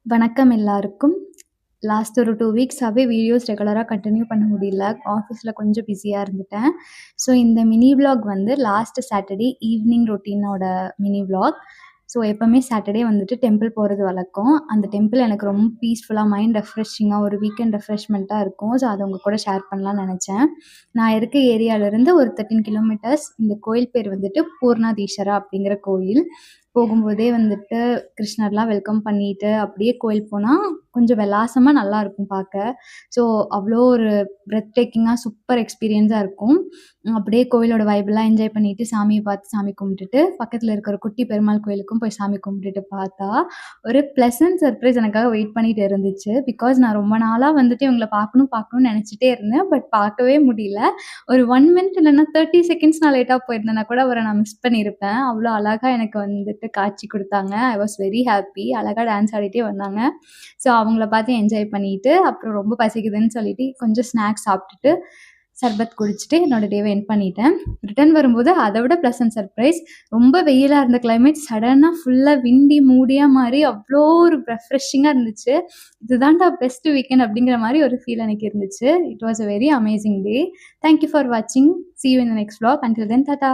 வணக்கம் எல்லாருக்கும். லாஸ்ட் ஒரு 2 வீக்ஸாவே வீடியோஸ் ரெகுலரா கன்டின்யூ பண்ண முடியல. ஆஃபீஸ்ல கொஞ்சம் பிஸியா இருந்துட்டேன். ஸோ இந்த மினி விளாக் வந்து லாஸ்ட் சாட்டர்டே ஈவினிங் ரொட்டீனோட மினி விளாக். ஸோ எப்பவுமே சாட்டர்டே வந்துட்டு டெம்பிள் போறது வழக்கம். அந்த டெம்பிள் எனக்கு ரொம்ப பீஸ்ஃபுல்லா, மைண்ட் ரெஃப்ரெஷிங்கா, ஒரு வீக்கெண்ட் ரெஃப்ரெஷ்மெண்ட்டா இருக்கும். ஸோ அத உங்க கூட ஷேர் பண்ணலாம்னு நெனச்சேன். நான் இருக்க ஏரியாலருந்து ஒரு 13 கிலோமீட்டர்ஸ். இந்த கோயில் பேர் வந்துட்டு பூர்ணாதீஸ்வரா அப்படிங்கிற கோயில். போகும்போதே வந்துட்டு கிருஷ்ணர்லாம் வெல்கம் பண்ணிட்டு அப்படியே கோயில் போனா கொஞ்சம் விலாசமா நல்லாயிருக்கும் பார்க்க. ஸோ அவ்வளோ ஒரு பிரெத் டேக்கிங்கா சூப்பர் எக்ஸ்பீரியன்ஸா இருக்கும். அப்படியே கோயிலோட வைப்லாம் என்ஜாய் பண்ணிட்டு சாமிய பார்த்து சாமி கும்பிட்டுட்டு, பக்கத்துல இருக்கிற குட்டி பெருமாள் கோயிலுக்கும் போய் சாமி கும்பிட்டுட்டு பார்த்தா, ஒரு பிளசன்ட் சர்ப்ரைஸ் எனக்காக வெயிட் பண்ணிட்டு இருந்துச்சு. பிகாஸ் நான் ரொம்ப நாளா வந்துட்டு இவங்கள பார்க்கணும்னு நெனச்சுட்டே இருந்தேன். பட் பார்க்கவே முடியல. ஒரு 1 மினிட் இல்லன்னா 30 செகண்ட்ஸ் நான் லேட்டா போயிருந்தேன்னா கூட அவர நான் மிஸ் பண்ணியிருப்பேன். அவ்ளோ அழகா எனக்கு வந்துட்டு காட்சி குடுத்தாங்க. I was very happy. அழகா டான்ஸ் ஆடிட்டே வந்தாங்க. ஸோ அவங்கள பார்த்து என்ஜாய் பண்ணிட்டு, அப்புறம் ரொம்ப பசிக்குதுன்னு சொல்லிட்டு கொஞ்சம் ஸ்நாக்ஸ் சாப்பிட்டுட்டு, சர்பத் குடிச்சிட்டு என்னோட டேவ எண்ட் பண்ணிட்டேன். ரிட்டர்ன் வரும்போது அத விட பிளசன்ட் சர்ப்ரைஸ். ரொம்ப வெயிலா இருந்த கிளைமேட் சடனா ஃபுல்லா விண்டி, மூடியா மாறி அவ்ளோ ஒரு ரெஃப்ரெஷிங்கா இருந்துச்சு. இதுதான்டா பெஸ்ட் வீக்கெண்ட் அப்படிங்கிற மாரி ஒரு ஃபீல் எனக்கு இருந்துச்சு. It was a very amazing day. Thank you for வாட்சிங். See you in the next vlog. Until then, tata.